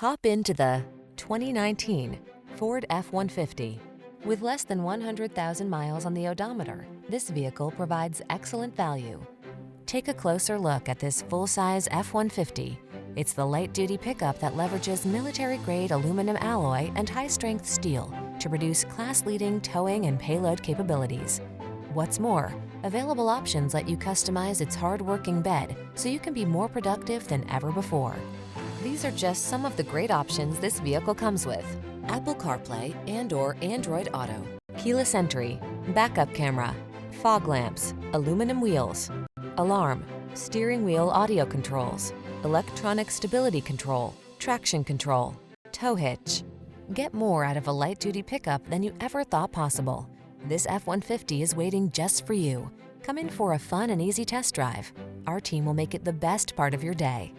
Hop into the 2019 Ford F-150. With less than 100,000 miles on the odometer, this vehicle provides excellent value. Take a closer look at this full-size F-150. It's the light-duty pickup that leverages military-grade aluminum alloy and high-strength steel to produce class-leading towing and payload capabilities. What's more, available options let you customize its hard-working bed so you can be more productive than ever before. These are just some of the great options this vehicle comes with: Apple CarPlay and/or Android Auto, keyless entry, backup camera, fog lamps, aluminum wheels, alarm, steering wheel audio controls, electronic stability control, traction control, tow hitch. Get more out of a light-duty pickup than you ever thought possible. This F-150 is waiting just for you. Come in for a fun and easy test drive. Our team will make it the best part of your day.